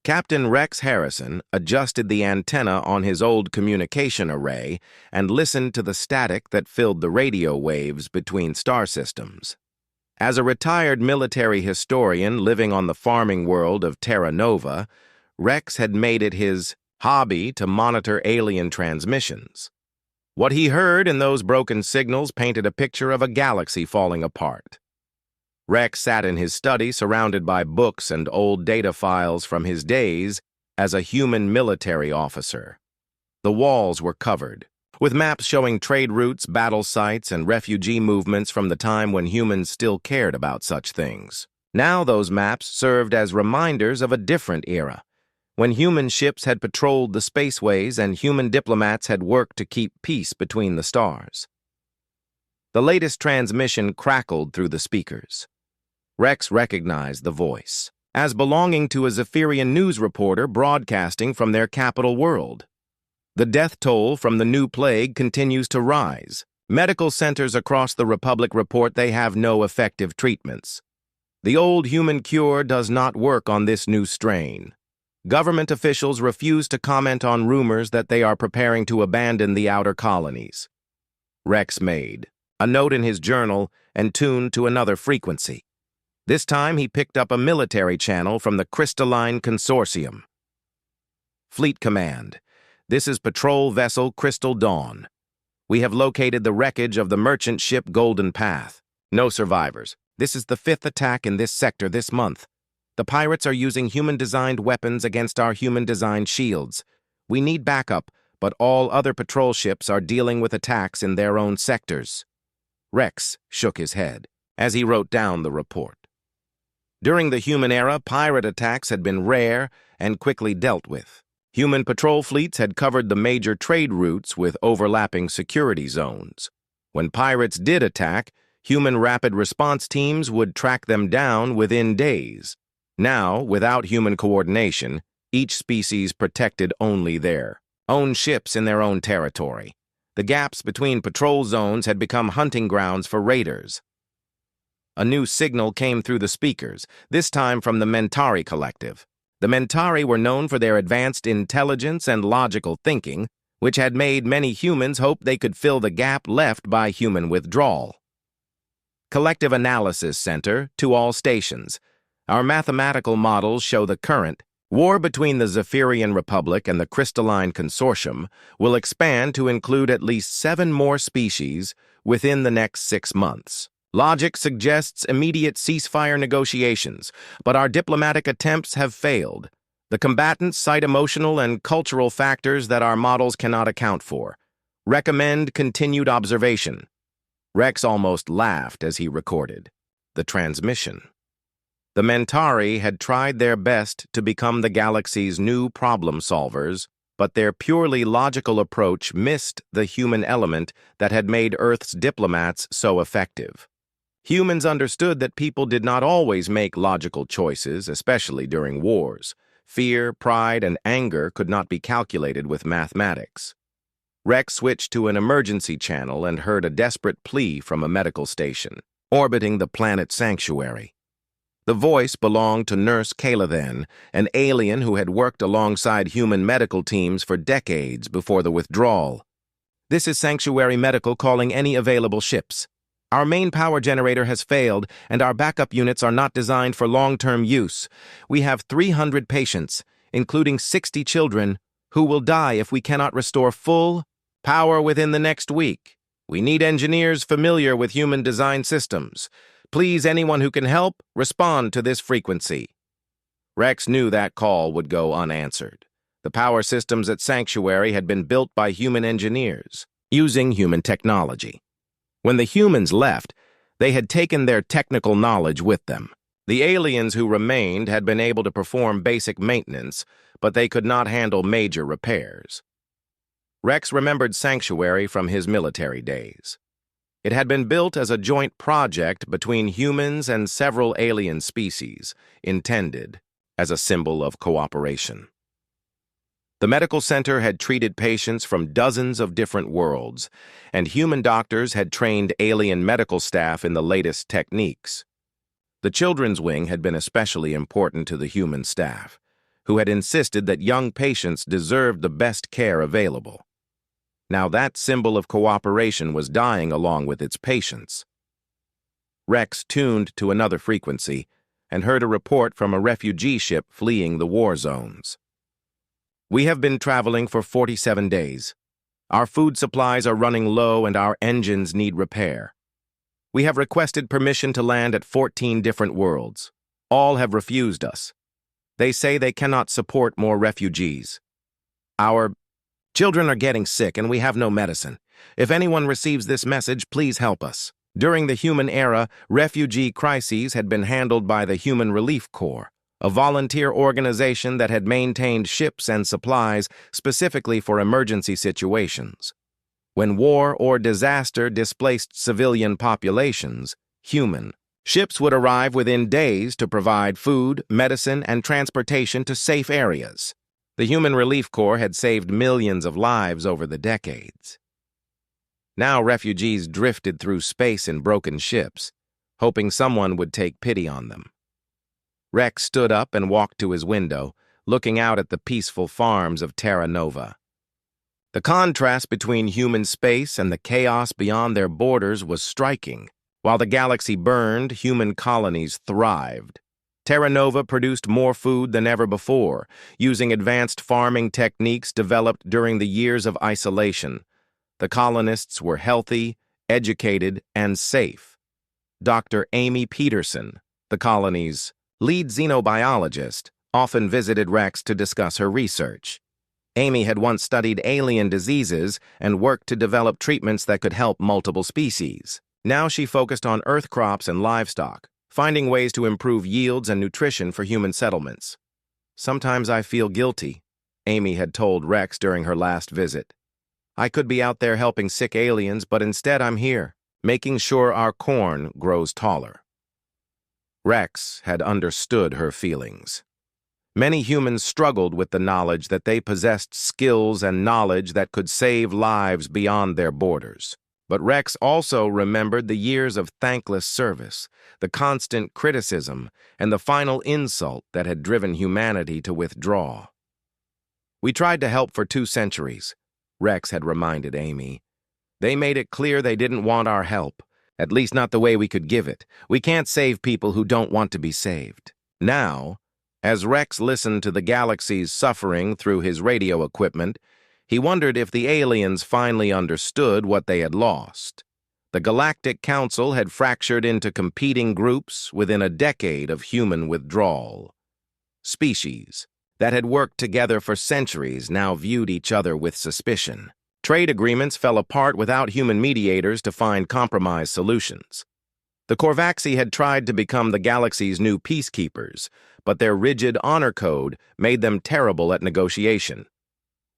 Captain Rex Harrison adjusted the antenna on his old communication array and listened to the static that filled the radio waves between star systems. As a retired military historian living on the farming world of Terra Nova, Rex had made it his hobby to monitor alien transmissions. What he heard in those broken signals painted a picture of a galaxy falling apart. Rex sat in his study surrounded by books and old data files from his days as a human military officer. The walls were covered, with maps showing trade routes, battle sites, and refugee movements from the time when humans still cared about such things. Now those maps served as reminders of a different era, when human ships had patrolled the spaceways and human diplomats had worked to keep peace between the stars. The latest transmission crackled through the speakers. Rex recognized the voice as belonging to a Zephyrian news reporter broadcasting from their capital world. The death toll from the new plague continues to rise. Medical centers across the Republic report they have no effective treatments. The old human cure does not work on this new strain. Government officials refuse to comment on rumors that they are preparing to abandon the outer colonies. Rex made a note in his journal and tuned to another frequency. This time he picked up a military channel from the Crystalline Consortium. Fleet Command. This is Patrol Vessel Crystal Dawn. We have located the wreckage of the merchant ship Golden Path. No survivors. This is the 5th attack in this sector this month. The pirates are using human-designed weapons against our human-designed shields. We need backup, but all other patrol ships are dealing with attacks in their own sectors. Rex shook his head as he wrote down the report. During the human era, pirate attacks had been rare and quickly dealt with. Human patrol fleets had covered the major trade routes with overlapping security zones. When pirates did attack, human rapid response teams would track them down within days. Now, without human coordination, each species protected only their own ships in their own territory. The gaps between patrol zones had become hunting grounds for raiders. A new signal came through the speakers, this time from the Mentari Collective. The Mentari were known for their advanced intelligence and logical thinking, which had made many humans hope they could fill the gap left by human withdrawal. Collective Analysis Center to all stations. Our mathematical models show the current war between the Zephyrian Republic and the Crystalline Consortium will expand to include at least 7 more species within the next 6 months. Logic suggests immediate ceasefire negotiations, but our diplomatic attempts have failed. The combatants cite emotional and cultural factors that our models cannot account for. Recommend continued observation. Rex almost laughed as he recorded the transmission. The Mentari had tried their best to become the galaxy's new problem solvers, but their purely logical approach missed the human element that had made Earth's diplomats so effective. Humans understood that people did not always make logical choices, especially during wars. Fear, pride, and anger could not be calculated with mathematics. Rex switched to an emergency channel and heard a desperate plea from a medical station, orbiting the planet Sanctuary. The voice belonged to Nurse Kalathan, an alien who had worked alongside human medical teams for decades before the withdrawal. This is Sanctuary Medical calling any available ships. Our main power generator has failed, and our backup units are not designed for long-term use. We have 300 patients, including 60 children, who will die if we cannot restore full power within the next week. We need engineers familiar with human design systems. Please, anyone who can help, respond to this frequency. Rex knew that call would go unanswered. The power systems at Sanctuary had been built by human engineers, using human technology. When the humans left, they had taken their technical knowledge with them. The aliens who remained had been able to perform basic maintenance, but they could not handle major repairs. Rex remembered Sanctuary from his military days. It had been built as a joint project between humans and several alien species, intended as a symbol of cooperation. The medical center had treated patients from dozens of different worlds, and human doctors had trained alien medical staff in the latest techniques. The children's wing had been especially important to the human staff, who had insisted that young patients deserved the best care available. Now that symbol of cooperation was dying along with its patients. Rex tuned to another frequency and heard a report from a refugee ship fleeing the war zones. "We have been traveling for 47 days. Our food supplies are running low and our engines need repair. We have requested permission to land at 14 different worlds. All have refused us. They say they cannot support more refugees. Our children are getting sick and we have no medicine. If anyone receives this message, please help us." During the human era, refugee crises had been handled by the Human Relief Corps, a volunteer organization that had maintained ships and supplies specifically for emergency situations. When war or disaster displaced civilian populations, human ships would arrive within days to provide food, medicine, and transportation to safe areas. The Human Relief Corps had saved millions of lives over the decades. Now refugees drifted through space in broken ships, hoping someone would take pity on them. Rex stood up and walked to his window, looking out at the peaceful farms of Terra Nova. The contrast between human space and the chaos beyond their borders was striking. While the galaxy burned, human colonies thrived. Terra Nova produced more food than ever before, using advanced farming techniques developed during the years of isolation. The colonists were healthy, educated, and safe. Dr. Amy Peterson, the colony's lead xenobiologist, often visited Rex to discuss her research. Amy had once studied alien diseases and worked to develop treatments that could help multiple species. Now she focused on Earth crops and livestock, finding ways to improve yields and nutrition for human settlements. "Sometimes I feel guilty," Amy had told Rex during her last visit. "I could be out there helping sick aliens, but instead I'm here, making sure our corn grows taller." Rex had understood her feelings. Many humans struggled with the knowledge that they possessed skills and knowledge that could save lives beyond their borders. But Rex also remembered the years of thankless service, the constant criticism, and the final insult that had driven humanity to withdraw. "We tried to help for 2 centuries, Rex had reminded Amy. "They made it clear they didn't want our help, at least not the way we could give it. We can't save people who don't want to be saved." Now, as Rex listened to the galaxy's suffering through his radio equipment, he wondered if the aliens finally understood what they had lost. The Galactic Council had fractured into competing groups within a decade of human withdrawal. Species that had worked together for centuries now viewed each other with suspicion. Trade agreements fell apart without human mediators to find compromise solutions. The Korvaxi had tried to become the galaxy's new peacekeepers, but their rigid honor code made them terrible at negotiation.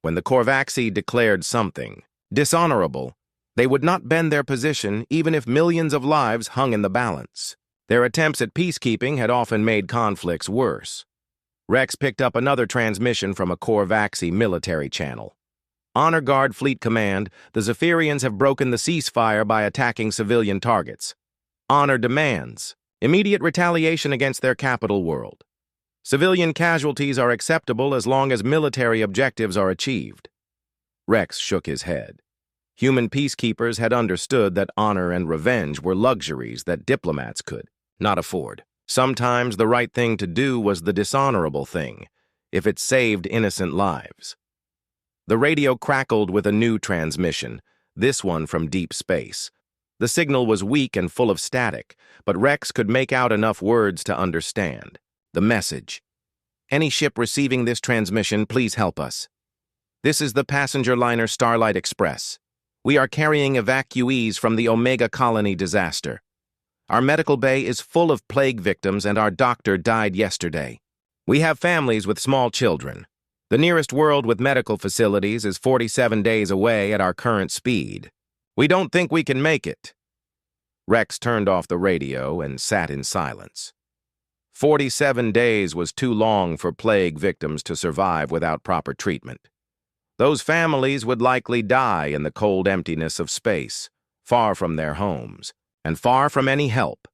When the Korvaxi declared something dishonorable, they would not bend their position even if millions of lives hung in the balance. Their attempts at peacekeeping had often made conflicts worse. Rex picked up another transmission from a Korvaxi military channel. "Honor Guard Fleet Command, the Zephyrians have broken the ceasefire by attacking civilian targets. Honor demands immediate retaliation against their capital world. Civilian casualties are acceptable as long as military objectives are achieved." Rex shook his head. Human peacekeepers had understood that honor and revenge were luxuries that diplomats could not afford. Sometimes the right thing to do was the dishonorable thing, if it saved innocent lives. The radio crackled with a new transmission, this one from deep space. The signal was weak and full of static, but Rex could make out enough words to understand. The message: "Any ship receiving this transmission, please help us. This is the passenger liner Starlight Express. We are carrying evacuees from the Omega Colony disaster. Our medical bay is full of plague victims and our doctor died yesterday. We have families with small children. The nearest world with medical facilities is 47 days away at our current speed. We don't think we can make it." Rex turned off the radio and sat in silence. 47 days was too long for plague victims to survive without proper treatment. Those families would likely die in the cold emptiness of space, far from their homes, and far from any help.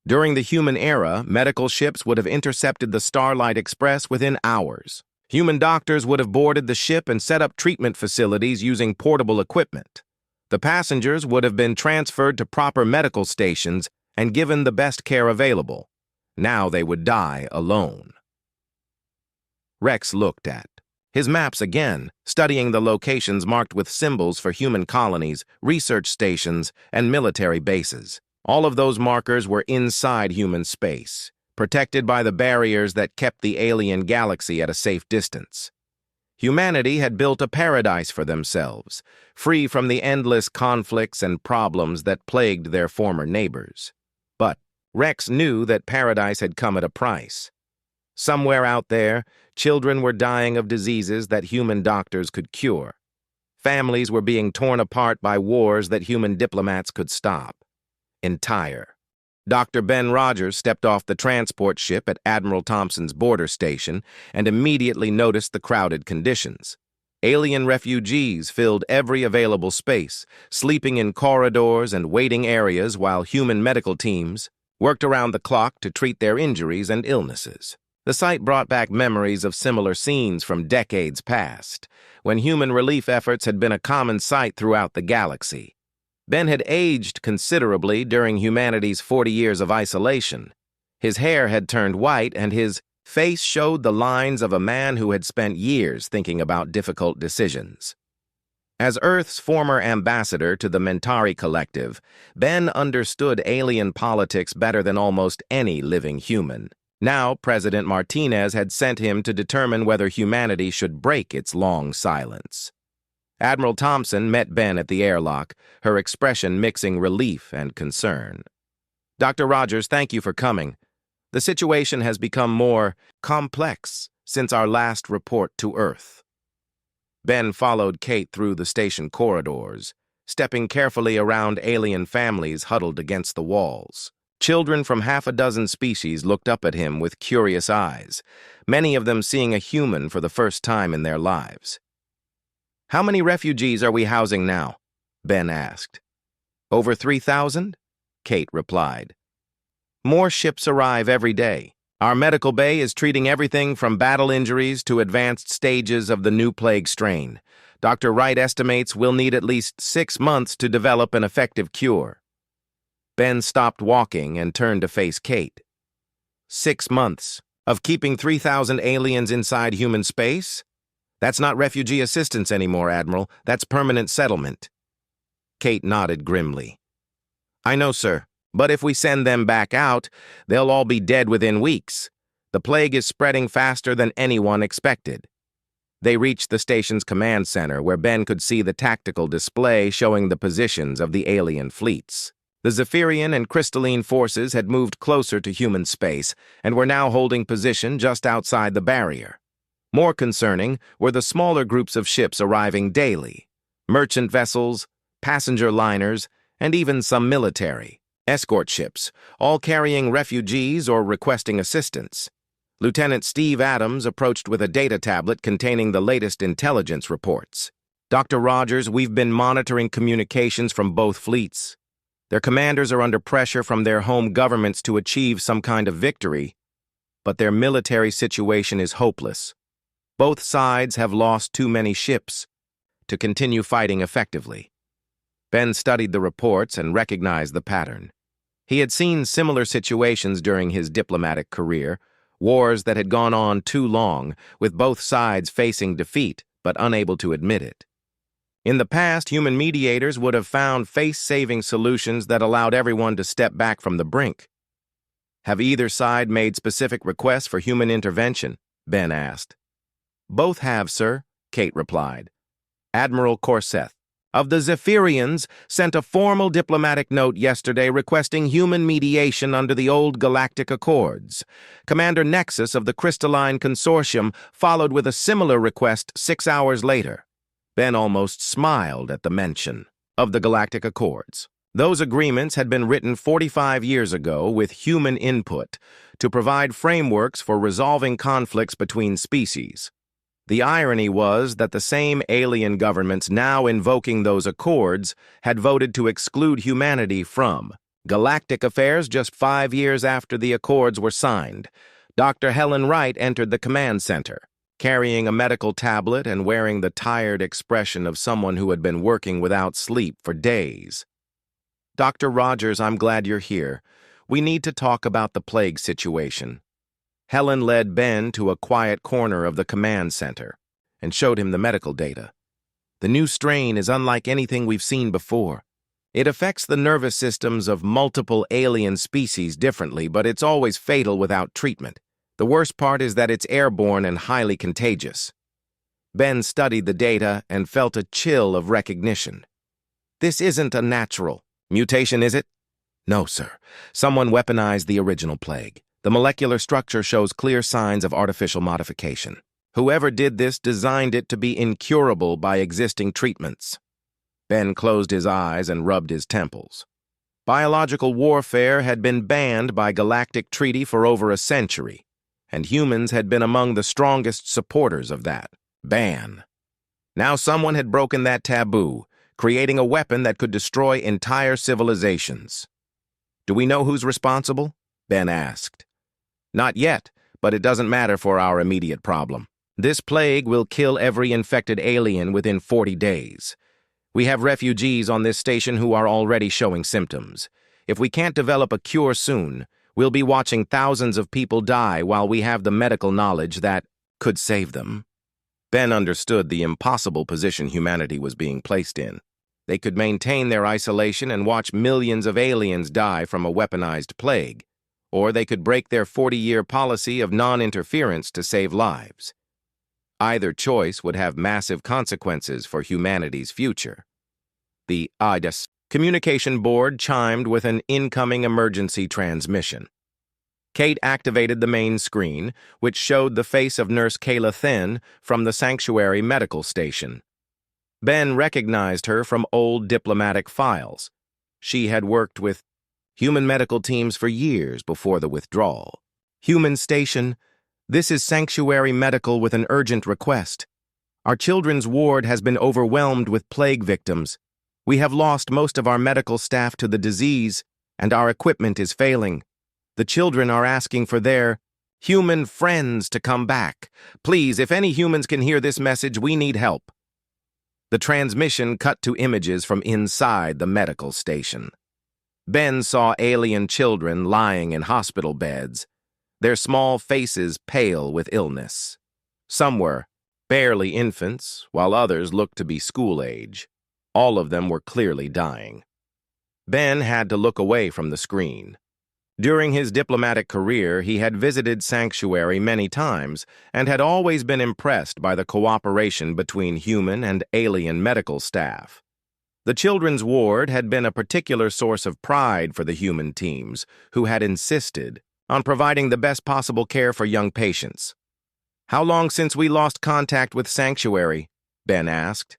During the human era, medical ships would have intercepted the Starlight Express within hours. Human doctors would have boarded the ship and set up treatment facilities using portable equipment. The passengers would have been transferred to proper medical stations and given the best care available. Now they would die alone. Rex looked at his maps again, studying the locations marked with symbols for human colonies, research stations, and military bases. All of those markers were inside human space, protected by the barriers that kept the alien galaxy at a safe distance. Humanity had built a paradise for themselves, free from the endless conflicts and problems that plagued their former neighbors. But Rex knew that paradise had come at a price. Somewhere out there, children were dying of diseases that human doctors could cure. Families were being torn apart by wars that human diplomats could stop. Entire. Dr. Ben Rogers stepped off the transport ship at Admiral Thompson's border station and immediately noticed the crowded conditions. Alien refugees filled every available space, sleeping in corridors and waiting areas while human medical teams worked around the clock to treat their injuries and illnesses. The sight brought back memories of similar scenes from decades past, when human relief efforts had been a common sight throughout the galaxy. Ben had aged considerably during humanity's 40 years of isolation. His hair had turned white, and his face showed the lines of a man who had spent years thinking about difficult decisions. As Earth's former ambassador to the Mentari Collective, Ben understood alien politics better than almost any living human. Now, President Martinez had sent him to determine whether humanity should break its long silence. Admiral Thompson met Ben at the airlock, her expression mixing relief and concern. "Dr. Rogers, thank you for coming. The situation has become more complex since our last report to Earth." Ben followed Kate through the station corridors, stepping carefully around alien families huddled against the walls. Children from half a dozen species looked up at him with curious eyes, many of them seeing a human for the first time in their lives. "How many refugees are we housing now?" Ben asked. "Over 3,000? Kate replied. "More ships arrive every day. Our medical bay is treating everything from battle injuries to advanced stages of the new plague strain. Dr. Wright estimates we'll need at least 6 months to develop an effective cure." Ben stopped walking and turned to face Kate. 6 months of keeping 3,000 aliens inside human space? That's not refugee assistance anymore, Admiral. That's permanent settlement. Kate nodded grimly. "I know, sir, but if we send them back out, they'll all be dead within weeks. The plague is spreading faster than anyone expected." They reached the station's command center, where Ben could see the tactical display showing the positions of the alien fleets. The Zephyrian and Crystalline forces had moved closer to human space and were now holding position just outside the barrier. More concerning were the smaller groups of ships arriving daily: merchant vessels, passenger liners, and even some military escort ships, all carrying refugees or requesting assistance. Lieutenant Steve Adams approached with a data tablet containing the latest intelligence reports. "Dr. Rogers, we've been monitoring communications from both fleets. Their commanders are under pressure from their home governments to achieve some kind of victory, but their military situation is hopeless. Both sides have lost too many ships to continue fighting effectively." Ben studied the reports and recognized the pattern. He had seen similar situations during his diplomatic career, wars that had gone on too long, with both sides facing defeat but unable to admit it. In the past, human mediators would have found face-saving solutions that allowed everyone to step back from the brink. "Have either side made specific requests for human intervention?" Ben asked. "Both have, sir," Kate replied. Admiral Corseth of the Zephyrians sent a formal diplomatic note yesterday requesting human mediation under the old Galactic Accords. Commander Nexus of the Crystalline Consortium followed with a similar request 6 hours later. Ben almost smiled at the mention of the Galactic Accords. Those agreements had been written 45 years ago with human input to provide frameworks for resolving conflicts between species. The irony was that the same alien governments now invoking those accords had voted to exclude humanity from Galactic affairs just 5 years after the Accords were signed. Dr. Helen Wright entered the command center, carrying a medical tablet and wearing the tired expression of someone who had been working without sleep for days. "Dr. Rogers, I'm glad you're here. We need to talk about the plague situation." Helen led Ben to a quiet corner of the command center and showed him the medical data. "The new strain is unlike anything we've seen before. It affects the nervous systems of multiple alien species differently, but it's always fatal without treatment. The worst part is that it's airborne and highly contagious." Ben studied the data and felt a chill of recognition. "This isn't a natural mutation, is it?" "No, sir. Someone weaponized the original plague. The molecular structure shows clear signs of artificial modification. Whoever did this designed it to be incurable by existing treatments." Ben closed his eyes and rubbed his temples. Biological warfare had been banned by galactic treaty for over a century, and humans had been among the strongest supporters of that ban. Now someone had broken that taboo, creating a weapon that could destroy entire civilizations. "Do we know who's responsible?" Ben asked. "Not yet, but it doesn't matter for our immediate problem. This plague will kill every infected alien within 40 days. We have refugees on this station who are already showing symptoms. If we can't develop a cure soon, we'll be watching thousands of people die while we have the medical knowledge that could save them." Ben understood the impossible position humanity was being placed in. They could maintain their isolation and watch millions of aliens die from a weaponized plague, or they could break their 40-year policy of non-interference to save lives. Either choice would have massive consequences for humanity's future. The IDAS communication board chimed with an incoming emergency transmission. Kate activated the main screen, which showed the face of Nurse Kayla Thin from the Sanctuary Medical Station. Ben recognized her from old diplomatic files. She had worked with human medical teams for years before the withdrawal. "Human Station, this is Sanctuary Medical with an urgent request. Our children's ward has been overwhelmed with plague victims. We have lost most of our medical staff to the disease, and our equipment is failing. The children are asking for their human friends to come back. Please, if any humans can hear this message, we need help." The transmission cut to images from inside the medical station. Ben saw alien children lying in hospital beds, their small faces pale with illness. Some were barely infants, while others looked to be school age. All of them were clearly dying. Ben had to look away from the screen. During his diplomatic career, he had visited Sanctuary many times and had always been impressed by the cooperation between human and alien medical staff. The children's ward had been a particular source of pride for the human teams, who had insisted on providing the best possible care for young patients. "How long since we lost contact with Sanctuary?" Ben asked.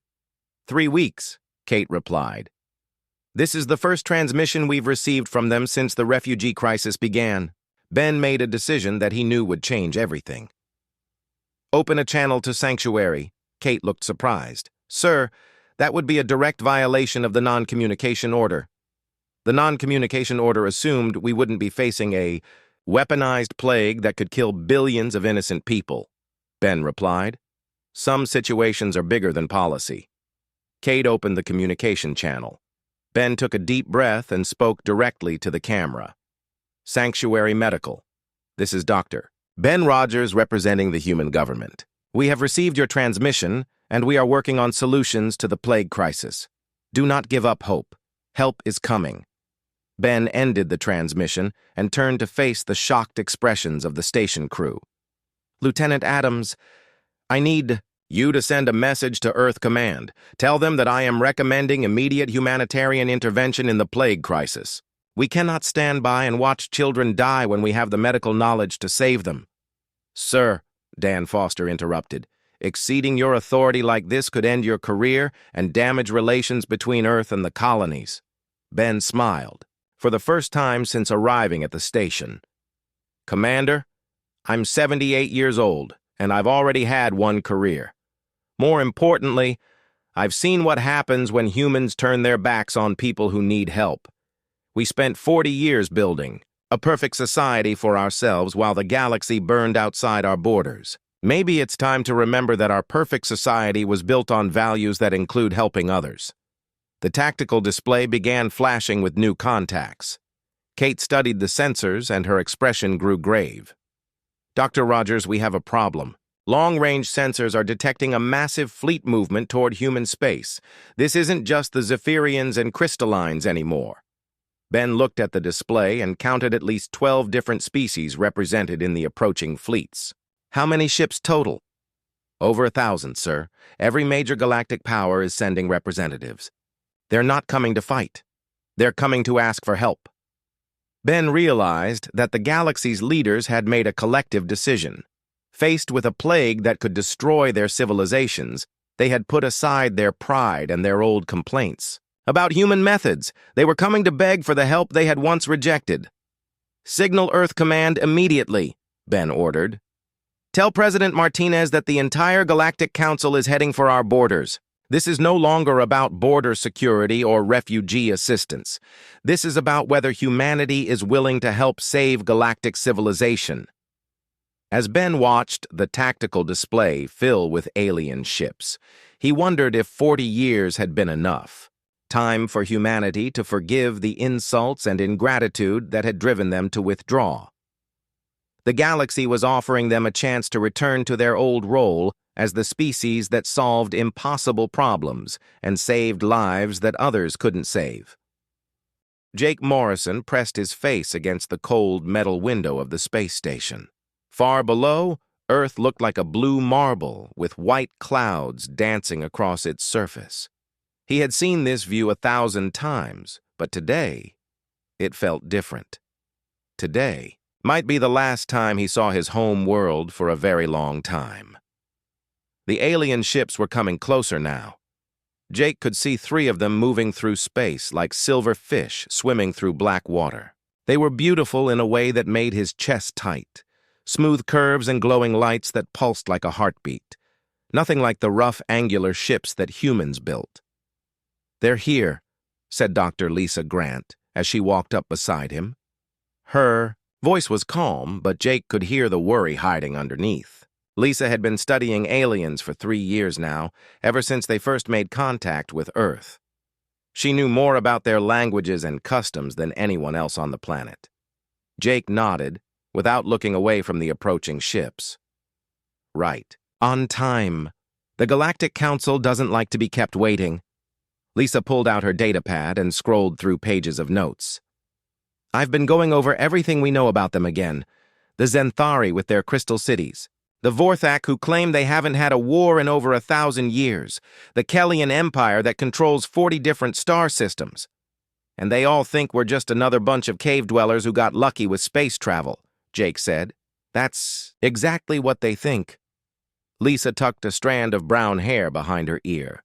3 weeks, Kate replied. "This is the first transmission we've received from them since the refugee crisis began." Ben made a decision that he knew would change everything. "Open a channel to Sanctuary." Kate looked surprised. "Sir, that would be a direct violation of the non-communication order." "The non-communication order assumed we wouldn't be facing a weaponized plague that could kill billions of innocent people," Ben replied. "Some situations are bigger than policy." Kate opened the communication channel. Ben took a deep breath and spoke directly to the camera. "Sanctuary Medical. This is Dr. Ben Rogers representing the human government. We have received your transmission, and we are working on solutions to the plague crisis. Do not give up hope. Help is coming." Ben ended the transmission and turned to face the shocked expressions of the station crew. "Lieutenant Adams, I need you to send a message to Earth Command. Tell them that I am recommending immediate humanitarian intervention in the plague crisis. We cannot stand by and watch children die when we have the medical knowledge to save them." "Sir," Dan Foster interrupted, "exceeding your authority like this could end your career and damage relations between Earth and the colonies." Ben smiled, for the first time since arriving at the station. "Commander, I'm 78 years old, and I've already had one career. More importantly, I've seen what happens when humans turn their backs on people who need help. We spent 40 years building a perfect society for ourselves while the galaxy burned outside our borders. Maybe it's time to remember that our perfect society was built on values that include helping others. The tactical display began flashing with new contacts. Kate studied the sensors and her expression grew grave. Dr. Rogers, we have a problem. Long-range sensors are detecting a massive fleet movement toward human space. This isn't just the Zephyrians and Crystallines anymore. Ben looked at the display and counted at least 12 different species represented in the approaching fleets. How many ships total? Over 1,000, sir. Every major galactic power is sending representatives. They're not coming to fight. They're coming to ask for help. Ben realized that the galaxy's leaders had made a collective decision. Faced with a plague that could destroy their civilizations, they had put aside their pride and their old complaints. About human methods, they were coming to beg for the help they had once rejected. Signal Earth Command immediately, Ben ordered. Tell President Martinez that the entire Galactic Council is heading for our borders. This is no longer about border security or refugee assistance. This is about whether humanity is willing to help save galactic civilization. As Ben watched the tactical display fill with alien ships, he wondered if 40 years had been enough. Time for humanity to forgive the insults and ingratitude that had driven them to withdraw. The galaxy was offering them a chance to return to their old role as the species that solved impossible problems and saved lives that others couldn't save. Jake Morrison pressed his face against the cold metal window of the space station. Far below, Earth looked like a blue marble with white clouds dancing across its surface. He had seen this view 1,000 times, but today, it felt different. Today might be the last time he saw his home world for a very long time. The alien ships were coming closer now. Jake could see 3 of them moving through space like silver fish swimming through black water. They were beautiful in a way that made his chest tight. Smooth curves and glowing lights that pulsed like a heartbeat. Nothing like the rough, angular ships that humans built. They're here, said Dr. Lisa Grant as she walked up beside him. Her voice was calm, but Jake could hear the worry hiding underneath. Lisa had been studying aliens for 3 years now, ever since they first made contact with Earth. She knew more about their languages and customs than anyone else on the planet. Jake nodded, without looking away from the approaching ships. Right. On time. The Galactic Council doesn't like to be kept waiting. Lisa pulled out her datapad and scrolled through pages of notes. I've been going over everything we know about them again. The Zenthari with their crystal cities. The Vorthak who claim they haven't had a war in over 1,000 years. The Kellian Empire that controls 40 different star systems. And they all think we're just another bunch of cave dwellers who got lucky with space travel, Jake said. That's exactly what they think. Lisa tucked a strand of brown hair behind her ear.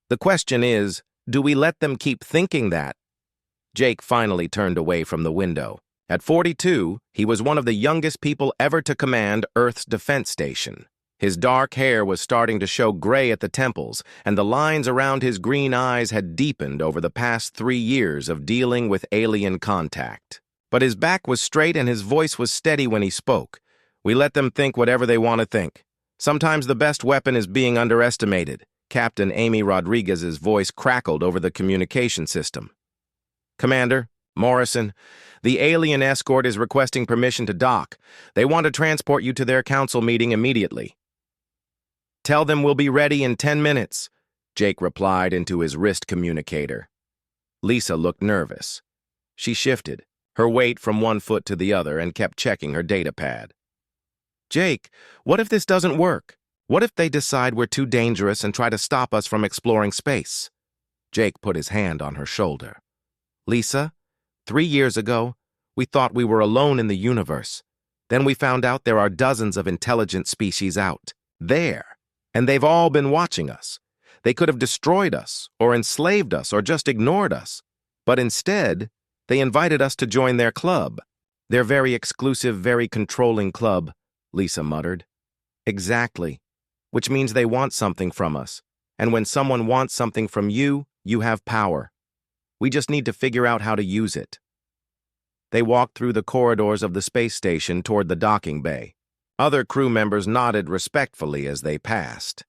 The question is, do we let them keep thinking that? Jake finally turned away from the window. At 42, he was one of the youngest people ever to command Earth's defense station. His dark hair was starting to show gray at the temples, and the lines around his green eyes had deepened over the past 3 years of dealing with alien contact. But his back was straight and his voice was steady when he spoke. We let them think whatever they want to think. Sometimes the best weapon is being underestimated. Captain Amy Rodriguez's voice crackled over the communication system. Commander, Morrison, the alien escort is requesting permission to dock. They want to transport you to their council meeting immediately. Tell them we'll be ready in 10 minutes, Jake replied into his wrist communicator. Lisa looked nervous. She shifted, her weight from one foot to the other, and kept checking her datapad. Jake, what if this doesn't work? What if they decide we're too dangerous and try to stop us from exploring space? Jake put his hand on her shoulder. Lisa, 3 years ago, we thought we were alone in the universe. Then we found out there are dozens of intelligent species out there, and they've all been watching us. They could have destroyed us, or enslaved us, or just ignored us. But instead, they invited us to join their club. Their very exclusive, very controlling club, Lisa muttered. Exactly. Which means they want something from us. And when someone wants something from you, you have power. We just need to figure out how to use it." They walked through the corridors of the space station toward the docking bay. Other crew members nodded respectfully as they passed.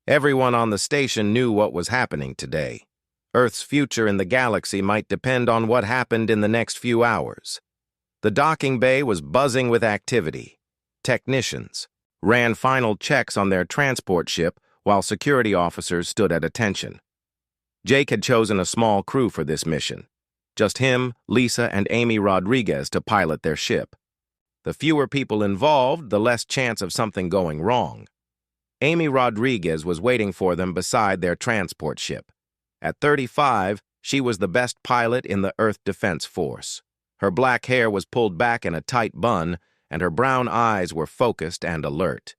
Everyone on the station knew what was happening today. Earth's future in the galaxy might depend on what happened in the next few hours. The docking bay was buzzing with activity. Technicians ran final checks on their transport ship while security officers stood at attention. Jake had chosen a small crew for this mission. Just him, Lisa, and Amy Rodriguez to pilot their ship. The fewer people involved, the less chance of something going wrong. Amy Rodriguez was waiting for them beside their transport ship. At 35, she was the best pilot in the Earth Defense Force. Her black hair was pulled back in a tight bun, and her brown eyes were focused and alert.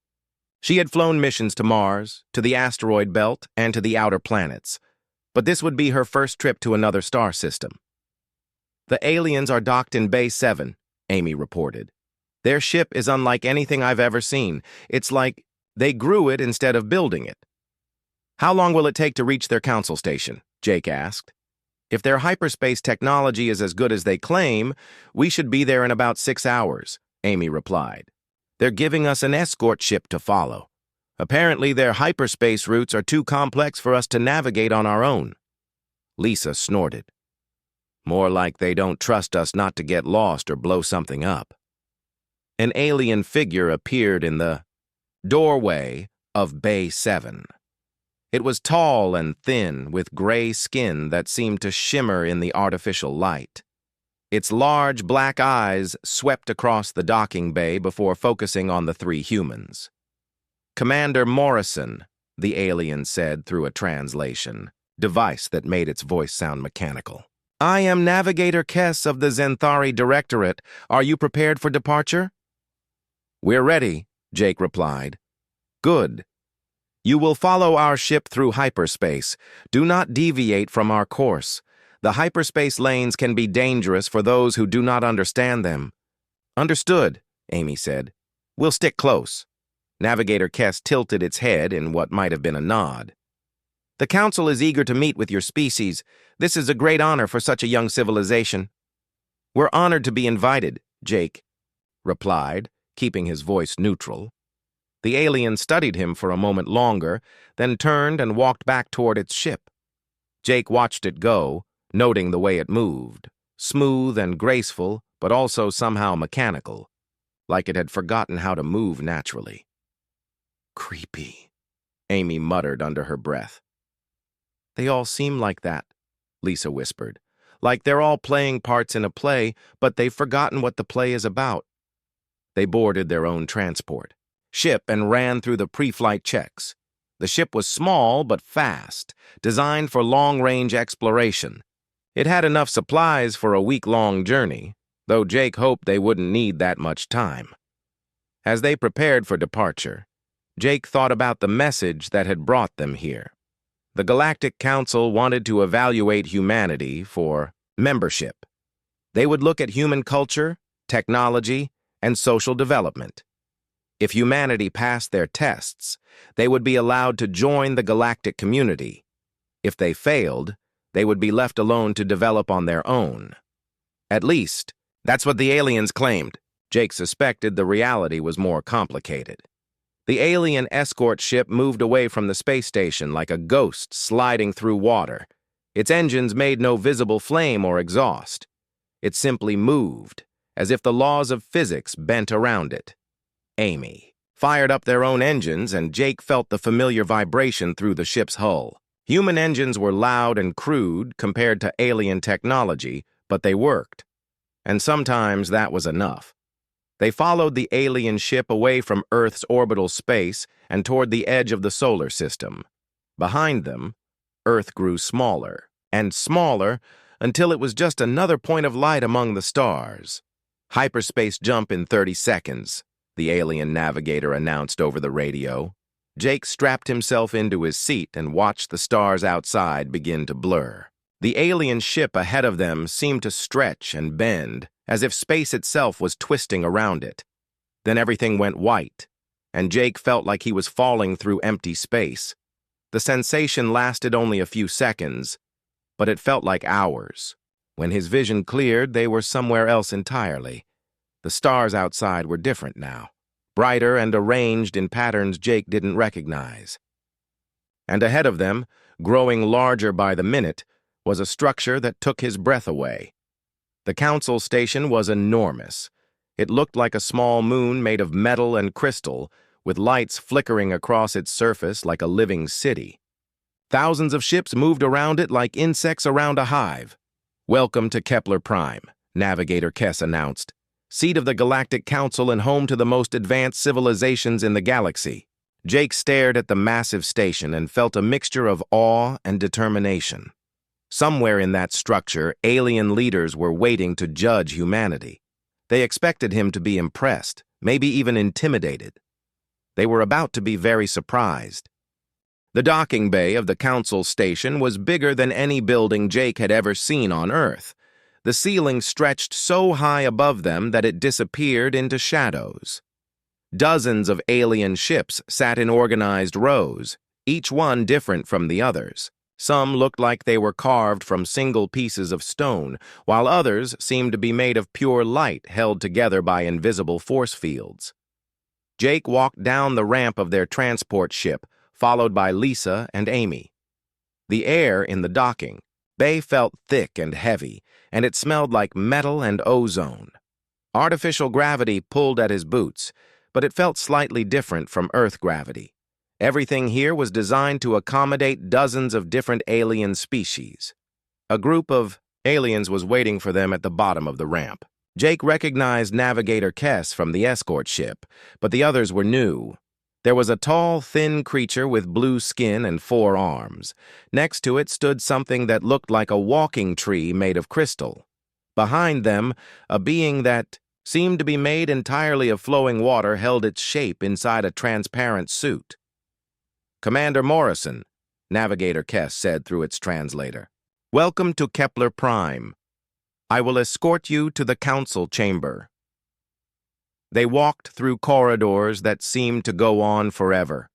She had flown missions to Mars, to the asteroid belt, and to the outer planets. But this would be her first trip to another star system. "The aliens are docked in Bay 7, Amy reported. "Their ship is unlike anything I've ever seen. It's like they grew it instead of building it." "How long will it take to reach their council station?" Jake asked. "If their hyperspace technology is as good as they claim, we should be there in about 6 hours, Amy replied. "They're giving us an escort ship to follow. Apparently, their hyperspace routes are too complex for us to navigate on our own." Lisa snorted. "More like they don't trust us not to get lost or blow something up." An alien figure appeared in the doorway of Bay 7. It was tall and thin, with gray skin that seemed to shimmer in the artificial light. Its large black eyes swept across the docking bay before focusing on the 3 humans. "Commander Morrison," the alien said through a translation device that made its voice sound mechanical. "I am Navigator Kess of the Zenthari Directorate. Are you prepared for departure?" "We're ready," Jake replied. "Good. You will follow our ship through hyperspace. Do not deviate from our course. The hyperspace lanes can be dangerous for those who do not understand them." "Understood," Amy said. "We'll stick close." Navigator Kess tilted its head in what might have been a nod. "The Council is eager to meet with your species. This is a great honor for such a young civilization." "We're honored to be invited," Jake replied, keeping his voice neutral. The alien studied him for a moment longer, then turned and walked back toward its ship. Jake watched it go, noting the way it moved, smooth and graceful, but also somehow mechanical, like it had forgotten how to move naturally. "Creepy," Amy muttered under her breath. "They all seem like that," Lisa whispered. "Like they're all playing parts in a play, but they've forgotten what the play is about." They boarded their own transport ship and ran through the pre-flight checks. The ship was small but fast, designed for long-range exploration. It had enough supplies for a week-long journey, though Jake hoped they wouldn't need that much time. As they prepared for departure, Jake thought about the message that had brought them here. The Galactic Council wanted to evaluate humanity for membership. They would look at human culture, technology, and social development. If humanity passed their tests, they would be allowed to join the galactic community. If they failed, they would be left alone to develop on their own. At least, that's what the aliens claimed. Jake suspected the reality was more complicated. The alien escort ship moved away from the space station like a ghost sliding through water. Its engines made no visible flame or exhaust. It simply moved, as if the laws of physics bent around it. Amy fired up their own engines, and Jake felt the familiar vibration through the ship's hull. Human engines were loud and crude compared to alien technology, but they worked. And sometimes that was enough. They followed the alien ship away from Earth's orbital space and toward the edge of the solar system. Behind them, Earth grew smaller and smaller until it was just another point of light among the stars. "Hyperspace jump in 30 seconds, the alien navigator announced over the radio. Jake strapped himself into his seat and watched the stars outside begin to blur. The alien ship ahead of them seemed to stretch and bend, as if space itself was twisting around it. Then everything went white, and Jake felt like he was falling through empty space. The sensation lasted only a few seconds, but it felt like hours. When his vision cleared, they were somewhere else entirely. The stars outside were different now, brighter and arranged in patterns Jake didn't recognize. And ahead of them, growing larger by the minute, was a structure that took his breath away. The council station was enormous. It looked like a small moon made of metal and crystal, with lights flickering across its surface like a living city. Thousands of ships moved around it like insects around a hive. "Welcome to Kepler Prime," Navigator Kess announced, "seat of the Galactic Council and home to the most advanced civilizations in the galaxy." Jake stared at the massive station and felt a mixture of awe and determination. Somewhere in that structure, alien leaders were waiting to judge humanity. They expected him to be impressed, maybe even intimidated. They were about to be very surprised. The docking bay of the council station was bigger than any building Jake had ever seen on Earth. The ceiling stretched so high above them that it disappeared into shadows. Dozens of alien ships sat in organized rows, each one different from the others. Some looked like they were carved from single pieces of stone, while others seemed to be made of pure light held together by invisible force fields. Jake walked down the ramp of their transport ship, followed by Lisa and Amy. The air in the docking bay felt thick and heavy, and it smelled like metal and ozone. Artificial gravity pulled at his boots, but it felt slightly different from Earth gravity. Everything here was designed to accommodate dozens of different alien species. A group of aliens was waiting for them at the bottom of the ramp. Jake recognized Navigator Kess from the escort ship, but the others were new. There was a tall, thin creature with blue skin and 4 arms. Next to it stood something that looked like a walking tree made of crystal. Behind them, a being that seemed to be made entirely of flowing water held its shape inside a transparent suit. "Commander Morrison," Navigator Kess said through its translator. "Welcome to Kepler Prime. I will escort you to the council chamber." They walked through corridors that seemed to go on forever.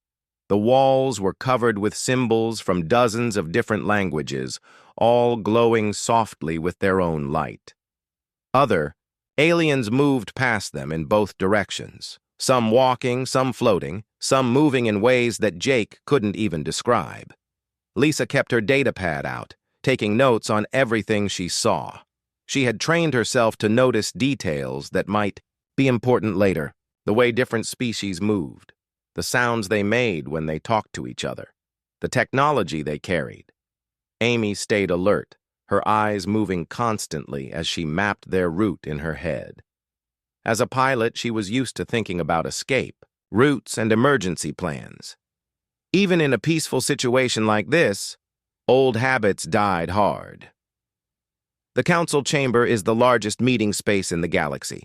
The walls were covered with symbols from dozens of different languages, all glowing softly with their own light. Other aliens moved past them in both directions, some walking, some floating, some moving in ways that Jake couldn't even describe. Lisa kept her datapad out, taking notes on everything she saw. She had trained herself to notice details that might be important later, the way different species moved, the sounds they made when they talked to each other, the technology they carried. Amy stayed alert, her eyes moving constantly as she mapped their route in her head. As a pilot, she was used to thinking about escape, routes, and emergency plans. Even in a peaceful situation like this, old habits died hard. The council chamber is the largest meeting space in the galaxy,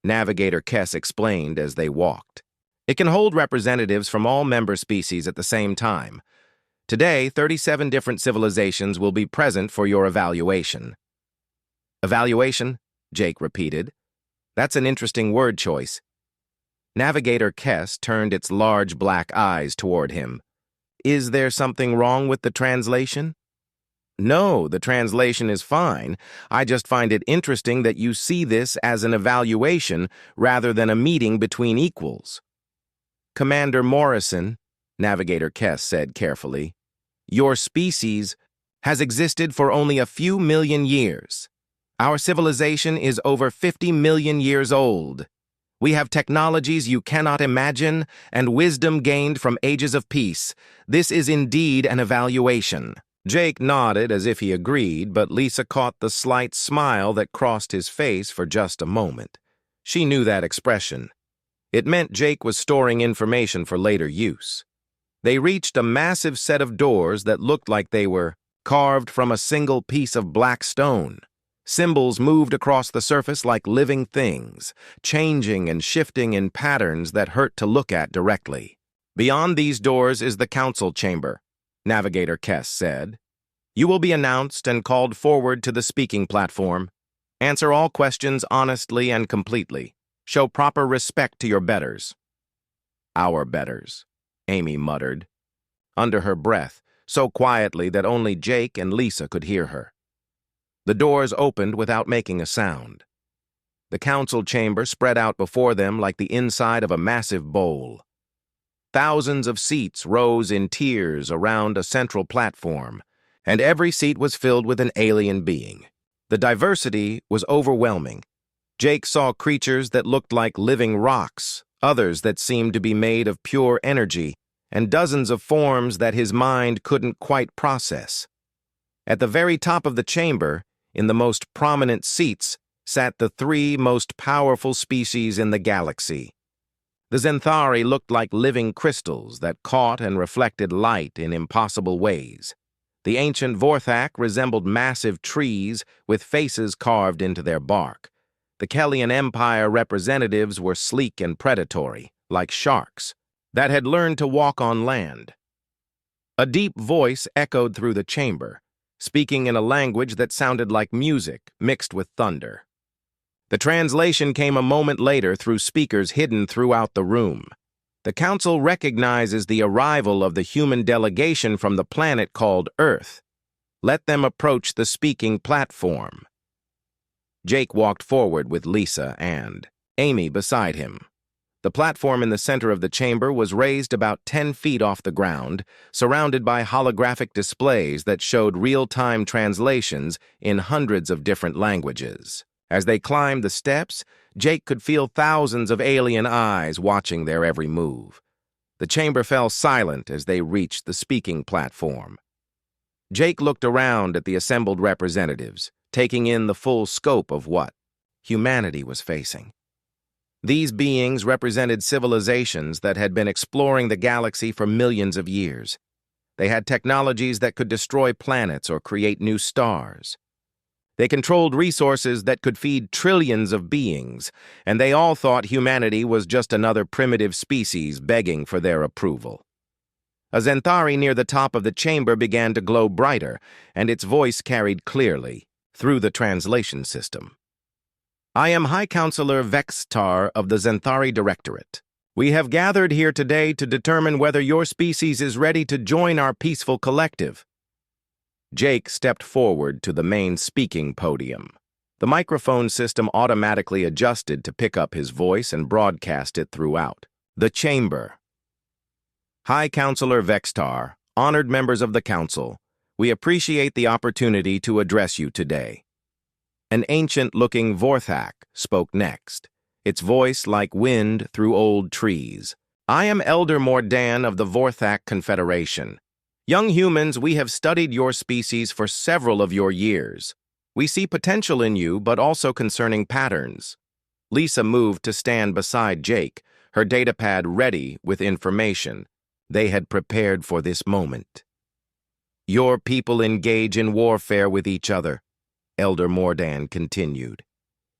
Navigator Kess explained as they walked. It can hold representatives from all member species at the same time. Today, 37 different civilizations will be present for your evaluation. "Evaluation?" Jake repeated. "That's an interesting word choice." Navigator Kess turned its large black eyes toward him. "Is there something wrong with the translation?" "No, the translation is fine. I just find it interesting that you see this as an evaluation rather than a meeting between equals." "Commander Morrison," Navigator Kess said carefully, "your species has existed for only a few million years. Our civilization is over 50 million years old. We have technologies you cannot imagine and wisdom gained from ages of peace. This is indeed an evaluation." Jake nodded as if he agreed, but Lisa caught the slight smile that crossed his face for just a moment. She knew that expression. It meant Jake was storing information for later use. They reached a massive set of doors that looked like they were carved from a single piece of black stone. Symbols moved across the surface like living things, changing and shifting in patterns that hurt to look at directly. "Beyond these doors is the council chamber," Navigator Kess said. "You will be announced and called forward to the speaking platform. Answer all questions honestly and completely. Show proper respect to your betters." "Our betters," Amy muttered. Under her breath, so quietly that only Jake and Lisa could hear her. The doors opened without making a sound. The council chamber spread out before them like the inside of a massive bowl. Thousands of seats rose in tiers around a central platform, and every seat was filled with an alien being. The diversity was overwhelming. Jake saw creatures that looked like living rocks, others that seemed to be made of pure energy, and dozens of forms that his mind couldn't quite process. At the very top of the chamber, in the most prominent seats, sat the three most powerful species in the galaxy. The Zenthari looked like living crystals that caught and reflected light in impossible ways. The ancient Vorthak resembled massive trees with faces carved into their bark. The Kellian Empire representatives were sleek and predatory, like sharks, that had learned to walk on land. A deep voice echoed through the chamber, speaking in a language that sounded like music mixed with thunder. The translation came a moment later through speakers hidden throughout the room. The council recognizes the arrival of the human delegation from the planet called Earth. Let them approach the speaking platform. Jake walked forward with Lisa and Amy beside him. The platform in the center of the chamber was raised about 10 feet off the ground, surrounded by holographic displays that showed real-time translations in hundreds of different languages. As they climbed the steps, Jake could feel thousands of alien eyes watching their every move. The chamber fell silent as they reached the speaking platform. Jake looked around at the assembled representatives, taking in the full scope of what humanity was facing. These beings represented civilizations that had been exploring the galaxy for millions of years. They had technologies that could destroy planets or create new stars. They controlled resources that could feed trillions of beings, and they all thought humanity was just another primitive species begging for their approval. A Zenthari near the top of the chamber began to glow brighter, and its voice carried clearly through the translation system. I am High Counselor Vextar of the Zenthari Directorate. We have gathered here today to determine whether your species is ready to join our peaceful collective. Jake stepped forward to the main speaking podium. The microphone system automatically adjusted to pick up his voice and broadcast it throughout the chamber. High Counselor Vextar, honored members of the Council, we appreciate the opportunity to address you today. An ancient-looking Vorthak spoke next, its voice like wind through old trees. I am Elder Mordan of the Vorthak Confederation. Young humans, we have studied your species for several of your years. We see potential in you, but also concerning patterns. Lisa moved to stand beside Jake, her datapad ready with information. They had prepared for this moment. Your people engage in warfare with each other, Elder Mordan continued.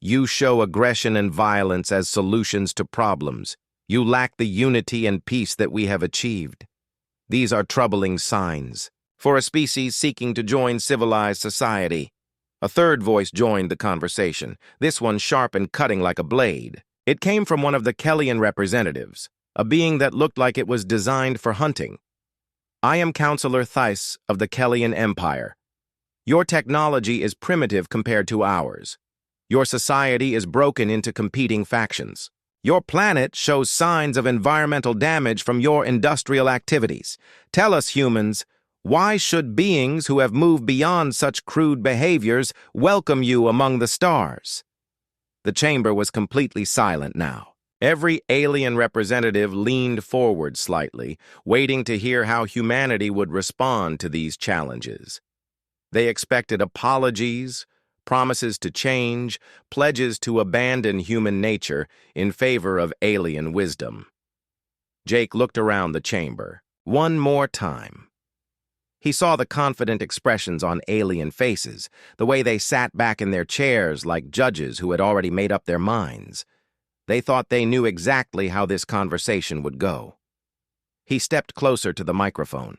You show aggression and violence as solutions to problems. You lack the unity and peace that we have achieved. These are troubling signs for a species seeking to join civilized society. A third voice joined the conversation, this one sharp and cutting like a blade. It came from one of the Kellian representatives, a being that looked like it was designed for hunting. I am Counselor Theiss of the Kellian Empire. Your technology is primitive compared to ours. Your society is broken into competing factions. Your planet shows signs of environmental damage from your industrial activities. Tell us, humans, why should beings who have moved beyond such crude behaviors welcome you among the stars? The chamber was completely silent now. Every alien representative leaned forward slightly, waiting to hear how humanity would respond to these challenges. They expected apologies, promises to change, pledges to abandon human nature in favor of alien wisdom. Jake looked around the chamber one more time. He saw the confident expressions on alien faces, the way they sat back in their chairs like judges who had already made up their minds. They thought they knew exactly how this conversation would go. He stepped closer to the microphone,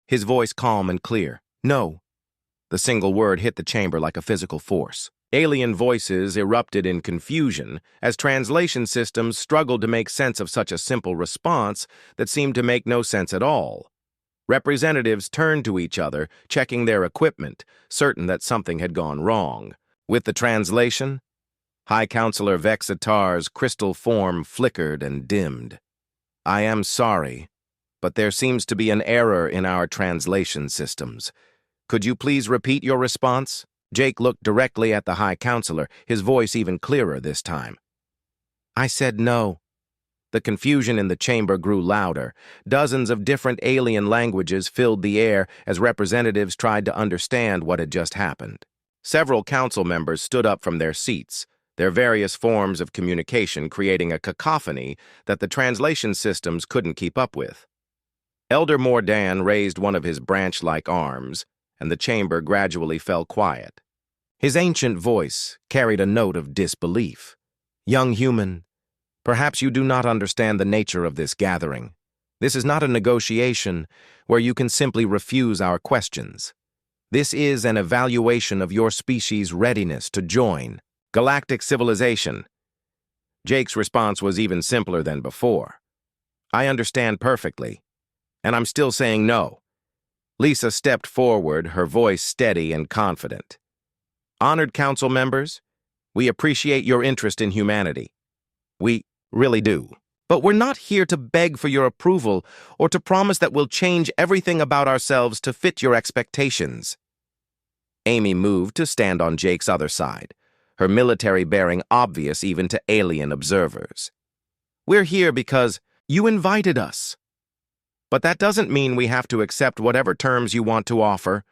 his voice calm and clear. No. The single word hit the chamber like a physical force. Alien voices erupted in confusion as translation systems struggled to make sense of such a simple response that seemed to make no sense at all. Representatives turned to each other, checking their equipment, certain that something had gone wrong. With the translation, High Counselor Vexitar's crystal form flickered and dimmed. "I am sorry, but there seems to be an error in our translation systems. Could you please repeat your response?" Jake looked directly at the High Counselor, his voice even clearer this time. "I said no." The confusion in the chamber grew louder. Dozens of different alien languages filled the air as representatives tried to understand what had just happened. Several council members stood up from their seats, their various forms of communication creating a cacophony that the translation systems couldn't keep up with. Elder Mordan raised one of his branch-like arms, and the chamber gradually fell quiet. His ancient voice carried a note of disbelief. "Young human, perhaps you do not understand the nature of this gathering. This is not a negotiation where you can simply refuse our questions. This is an evaluation of your species' readiness to join galactic civilization." Jake's response was even simpler than before. "I understand perfectly, and I'm still saying no." Lisa stepped forward, her voice steady and confident. "Honored council members, we appreciate your interest in humanity. We really do. But we're not here to beg for your approval or to promise that we'll change everything about ourselves to fit your expectations." Amy moved to stand on Jake's other side, her military bearing obvious even to alien observers. "We're here because you invited us. But that doesn't mean we have to accept whatever terms you want to offer."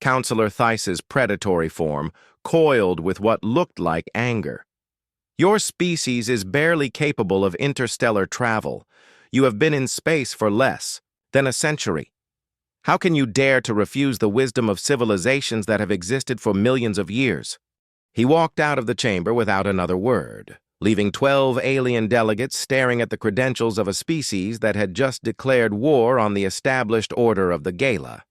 Counselor Theis's predatory form coiled with what looked like anger. "Your species is barely capable of interstellar travel. You have been in space for less than a century. How can you dare to refuse the wisdom of civilizations that have existed for millions of years?" He walked out of the chamber without another word, leaving 12 alien delegates staring at the credentials of a species that had just declared war on the established order of the Gala.